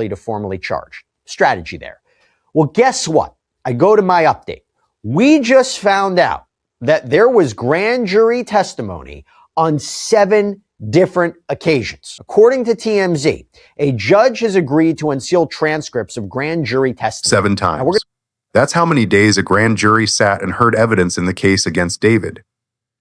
to formally charge. Strategy there. Well, guess what? I go to my update. We just found out that there was grand jury testimony on 7 different occasions. According to TMZ, a judge has agreed to unseal transcripts of grand jury testimony 7 times. That's how many days a grand jury sat and heard evidence in the case against David.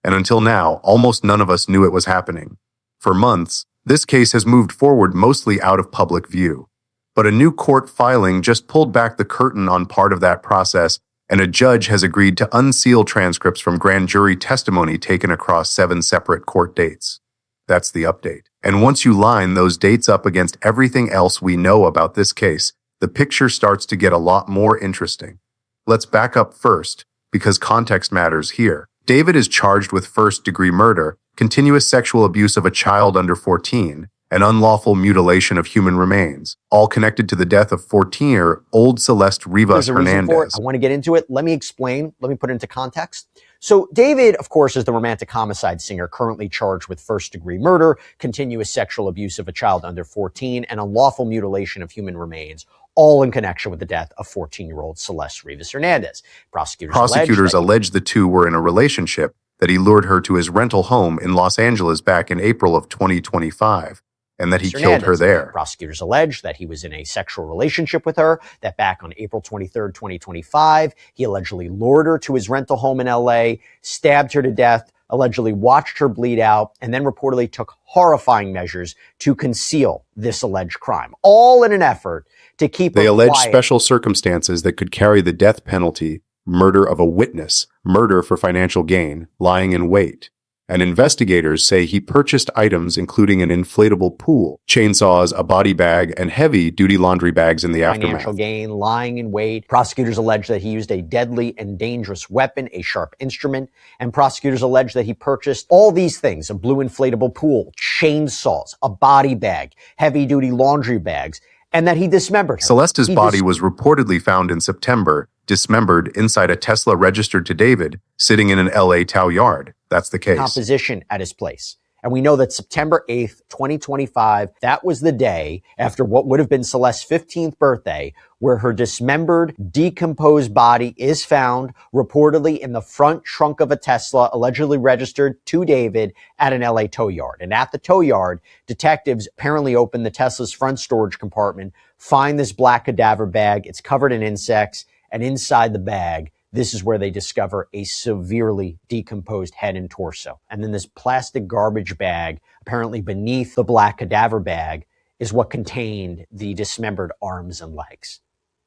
And until now, almost none of us knew it was happening. For months, this case has moved forward mostly out of public view. But a new court filing just pulled back the curtain on part of that process, and a judge has agreed to unseal transcripts from grand jury testimony taken across 7 separate court dates. That's the update. And once you line those dates up against everything else we know about this case, the picture starts to get a lot more interesting. Let's back up first, because context matters here. David is charged with first-degree murder, continuous sexual abuse of a child under 14, and unlawful mutilation of human remains, all connected to the death of 14-year-old Celeste Rivas Hernandez. I want to get into it. Let me explain. Let me put it into context. So David, of course, is the romantic homicide singer currently charged with first-degree murder, continuous sexual abuse of a child under 14, and unlawful mutilation of human remains, all in connection with the death of 14-year-old Celeste Rivas Hernandez. Prosecutors allege the two were in a relationship, that he lured her to his rental home in Los Angeles back in April of 2025. And that he killed her there. Prosecutors allege that he was in a sexual relationship with her, that back on April 23rd, 2025, he allegedly lured her to his rental home in LA, stabbed her to death, allegedly watched her bleed out, and then reportedly took horrifying measures to conceal this alleged crime, all in an effort to keep her quiet. They allege special circumstances that could carry the death penalty, murder of a witness, murder for financial gain, lying in wait. And investigators say he purchased items including an inflatable pool, chainsaws, a body bag, and heavy-duty laundry bags in the aftermath. Financial gain, lying in wait. Prosecutors allege that he used a deadly and dangerous weapon, a sharp instrument. And prosecutors allege that he purchased all these things, a blue inflatable pool, chainsaws, a body bag, heavy-duty laundry bags, and that he dismembered her. Celeste's body was reportedly found in September, dismembered inside a Tesla registered to David, sitting in an LA tow yard. That's the case. Composition at his place. And we know that September 8th, 2025, that was the day after what would have been Celeste's 15th birthday, where her dismembered, decomposed body is found reportedly in the front trunk of a Tesla, allegedly registered to David at an LA tow yard. And at the tow yard, detectives apparently open the Tesla's front storage compartment, find this black cadaver bag. It's covered in insects. And inside the bag, this is where they discover a severely decomposed head and torso. And then this plastic garbage bag, apparently beneath the black cadaver bag, is what contained the dismembered arms and legs.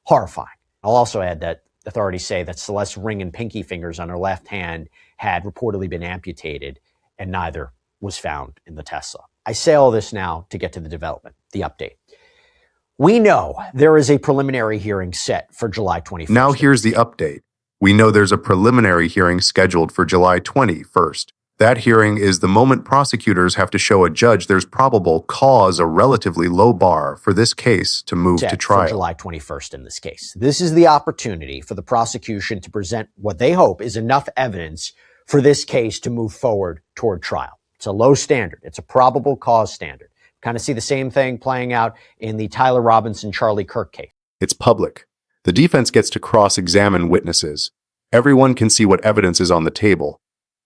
Horrifying. I'll also add that authorities say that Celeste's ring and pinky fingers on her left hand had reportedly been amputated, and neither was found in the Tesla. I say all this now to get to the development, the update. We know there is a preliminary hearing set for July 21st. Now here's the update. We know there's a preliminary hearing scheduled for July 21st. That hearing is the moment prosecutors have to show a judge there's probable cause, a relatively low bar for this case to move to trial. For July 21st in this case. This is the opportunity for the prosecution to present what they hope is enough evidence for this case to move forward toward trial. It's a low standard. It's a probable cause standard. Kind of see the same thing playing out in the Tyler Robinson, Charlie Kirk case. It's public. The defense gets to cross-examine witnesses. Everyone can see what evidence is on the table.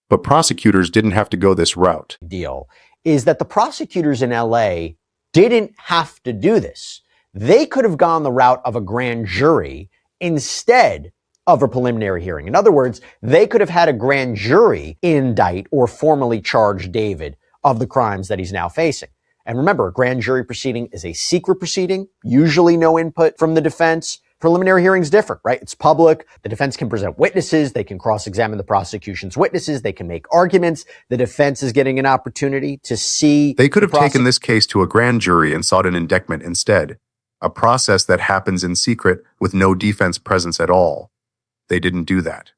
But prosecutors didn't have to go this route. Deal is that the prosecutors in LA didn't have to do this. They could have gone the route of a grand jury instead of a preliminary hearing. In other words, they could have had a grand jury indict or formally charge David of the crimes that he's now facing. And remember, a grand jury proceeding is a secret proceeding, usually no input from the defense. Preliminary hearing is different, right? It's public. The defense can present witnesses. They can cross-examine the prosecution's witnesses. They can make arguments. The defense is getting an opportunity to see. They could have taken this case to a grand jury and sought an indictment instead, a process that happens in secret with no defense presence at all. They didn't do that.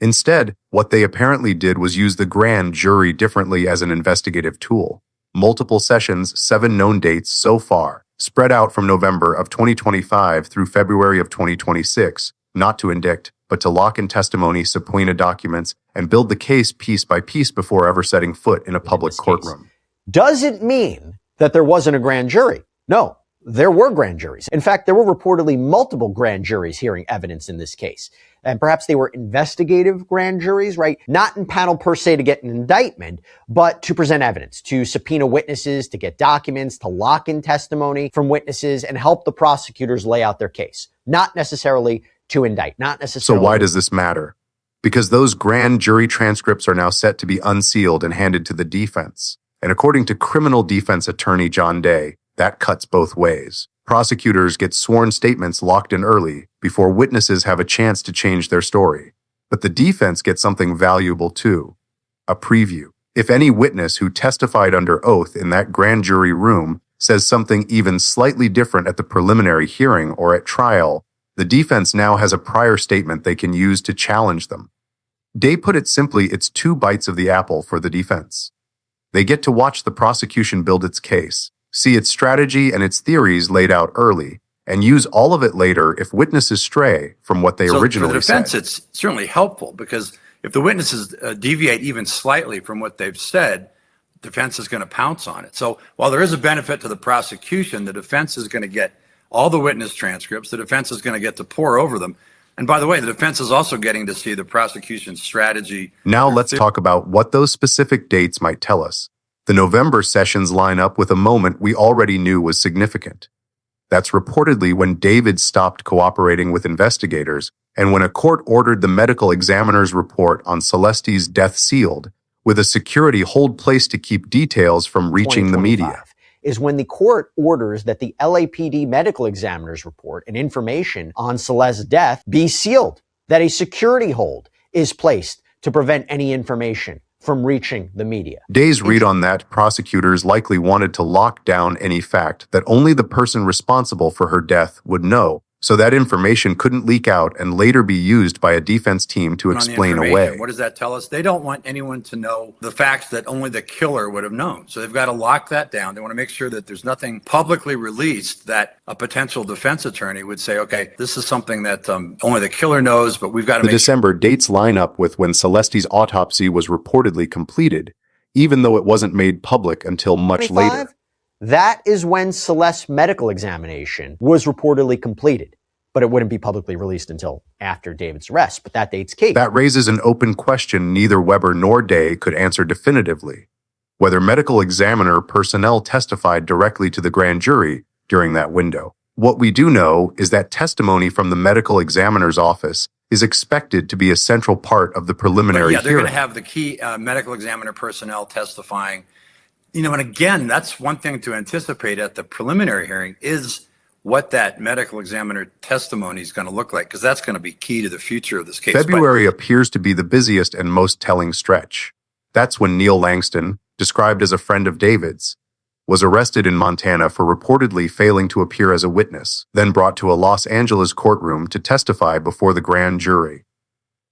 Instead, what they apparently did was use the grand jury differently as an investigative tool. Multiple sessions, 7 known dates so far, spread out from November of 2025 through February of 2026, not to indict, but to lock in testimony, subpoena documents, and build the case piece by piece before ever setting foot in a public courtroom. Doesn't mean that there wasn't a grand jury. No, there were grand juries. In fact, there were reportedly multiple grand juries hearing evidence in this case. And perhaps they were investigative grand juries, right? Not in panel per se to get an indictment, but to present evidence, to subpoena witnesses, to get documents, to lock in testimony from witnesses and help the prosecutors lay out their case. Not necessarily to indict, not necessarily. So why does this matter? Because those grand jury transcripts are now set to be unsealed and handed to the defense. And according to criminal defense attorney John Day, that cuts both ways. Prosecutors get sworn statements locked in early before witnesses have a chance to change their story. But the defense gets something valuable too, a preview. If any witness who testified under oath in that grand jury room says something even slightly different at the preliminary hearing or at trial, the defense now has a prior statement they can use to challenge them. Day put it simply, it's 2 bites of the apple for the defense. They get to watch the prosecution build its case, see its strategy and its theories laid out early, and use all of it later if witnesses stray from what they originally said. For the defense, it's certainly helpful because if the witnesses deviate even slightly from what they've said, the defense is going to pounce on it. So while there is a benefit to the prosecution, the defense is going to get all the witness transcripts. The defense is going to get to pore over them. And by the way, the defense is also getting to see the prosecution's strategy. Now let's talk about what those specific dates might tell us. The November sessions line up with a moment we already knew was significant. That's reportedly when David stopped cooperating with investigators and when a court ordered the medical examiner's report on Celeste's death sealed, with a security hold placed to keep details from reaching the media. Is when the court orders that the LAPD medical examiner's report and information on Celeste's death be sealed, that a security hold is placed to prevent any information from reaching the media. Day's read on that, prosecutors likely wanted to lock down any fact that only the person responsible for her death would know, so that information couldn't leak out and later be used by a defense team to explain away. What does that tell us? They don't want anyone to know the facts that only the killer would have known. So they've got to lock that down. They want to make sure that there's nothing publicly released that a potential defense attorney would say, okay, this is something that only the killer knows, but we've got to make sure. The December dates line up with when Celeste's autopsy was reportedly completed, even though it wasn't made public until much later. That is when Celeste's medical examination was reportedly completed, but it wouldn't be publicly released until after David's arrest. But that date's key. That raises an open question neither Weber nor Day could answer definitively: whether medical examiner personnel testified directly to the grand jury during that window. What we do know is that testimony from the medical examiner's office is expected to be a central part of the preliminary hearing. They're going to have the key medical examiner personnel testifying. And again, that's one thing to anticipate at the preliminary hearing is what that medical examiner testimony is going to look like, because that's going to be key to the future of this case. February appears to be the busiest and most telling stretch. That's when Neil Langston, described as a friend of David's, was arrested in Montana for reportedly failing to appear as a witness, then brought to a Los Angeles courtroom to testify before the grand jury.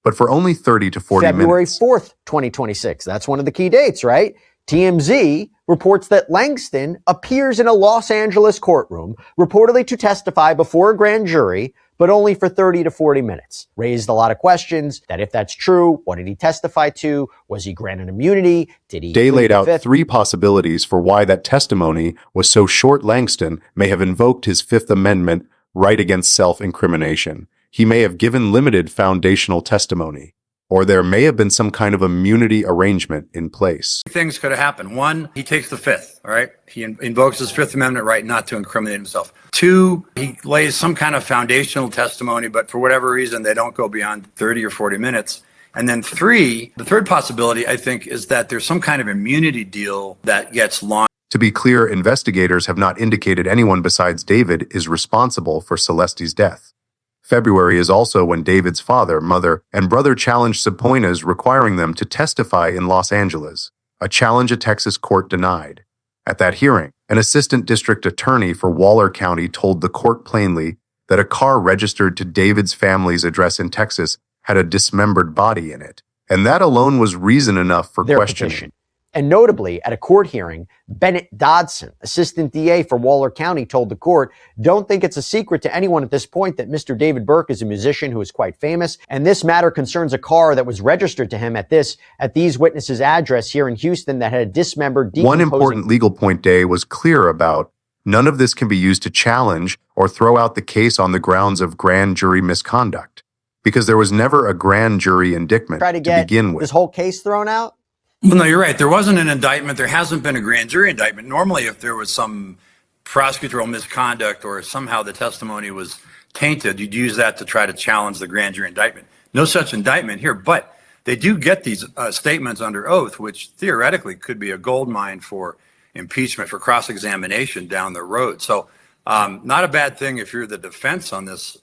But for only 30 to 40 February minutes. 4th, 2026. That's one of the key dates, right? TMZ reports that Langston appears in a Los Angeles courtroom, reportedly to testify before a grand jury, but only for 30 to 40 minutes. Raised a lot of questions that if that's true, what did he testify to? Was he granted immunity? Did he? Day laid out 3 possibilities for why that testimony was so short. Langston may have invoked his Fifth Amendment right against self-incrimination. He may have given limited foundational testimony, or there may have been some kind of immunity arrangement in place. Things could have happened. 1, he takes the Fifth, all right? He invokes his Fifth Amendment right not to incriminate himself. 2, he lays some kind of foundational testimony, but for whatever reason, they don't go beyond 30 or 40 minutes. And then 3, the third possibility, I think, is that there's some kind of immunity deal that gets launched. To be clear, investigators have not indicated anyone besides David is responsible for Celeste's death. February is also when David's father, mother, and brother challenged subpoenas requiring them to testify in Los Angeles, a challenge a Texas court denied. At that hearing, an assistant district attorney for Waller County told the court plainly that a car registered to David's family's address in Texas had a dismembered body in it, and that alone was reason enough for questioning. Petition. And notably, at a court hearing, Bennett Dodson, assistant DA for Waller County, told the court, "Don't think it's a secret to anyone at this point that Mr. David Burke is a musician who is quite famous, and this matter concerns a car that was registered to him at these witnesses' address here in Houston that had a dismembered, decomposing..." One important legal point Day was clear about None of this can be used to challenge or throw out the case on the grounds of grand jury misconduct, because there was never a grand jury indictment Try to get begin with. this whole case thrown out? Well, no, you're right. There wasn't an indictment. There hasn't been a grand jury indictment. Normally, if there was some prosecutorial misconduct or somehow the testimony was tainted, you'd use that to try to challenge the grand jury indictment. No such indictment here, but they do get these statements under oath, which theoretically could be a gold mine for impeachment, for cross-examination down the road. So not a bad thing if you're the defense on this.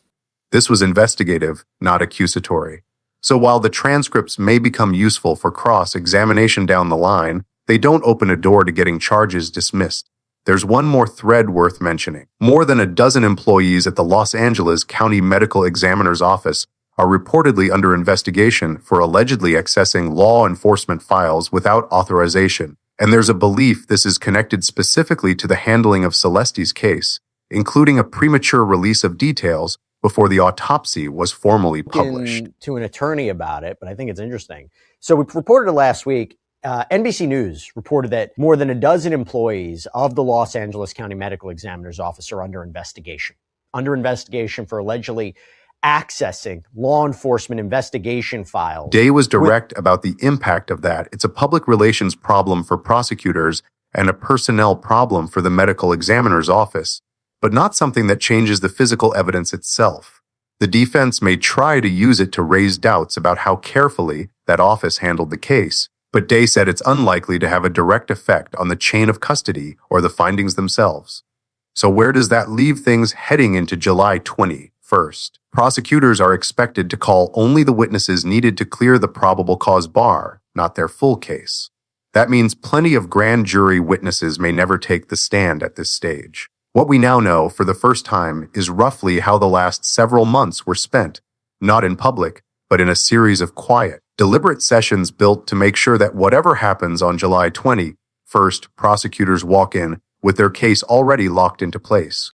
This was investigative, not accusatory. So while the transcripts may become useful for cross-examination down the line, they don't open a door to getting charges dismissed. There's one more thread worth mentioning. More than a dozen employees at the Los Angeles County Medical Examiner's Office are reportedly under investigation for allegedly accessing law enforcement files without authorization, and there's a belief this is connected specifically to the handling of Celeste's case, including a premature release of details before the autopsy was formally published. To an attorney about it, but I think it's interesting. So we reported it last week. NBC News reported that more than a dozen employees of the Los Angeles County Medical Examiner's Office are under investigation for allegedly accessing law enforcement investigation files. Day was direct about the impact of that. It's a public relations problem for prosecutors and a personnel problem for the medical examiner's office, but not something that changes the physical evidence itself. The defense may try to use it to raise doubts about how carefully that office handled the case, but Day said it's unlikely to have a direct effect on the chain of custody or the findings themselves. So where does that leave things heading into July 21st? Prosecutors are expected to call only the witnesses needed to clear the probable cause bar, not their full case. That means plenty of grand jury witnesses may never take the stand at this stage. What we now know for the first time is roughly how the last several months were spent, not in public, but in a series of quiet, deliberate sessions built to make sure that whatever happens on July 21st, prosecutors walk in with their case already locked into place.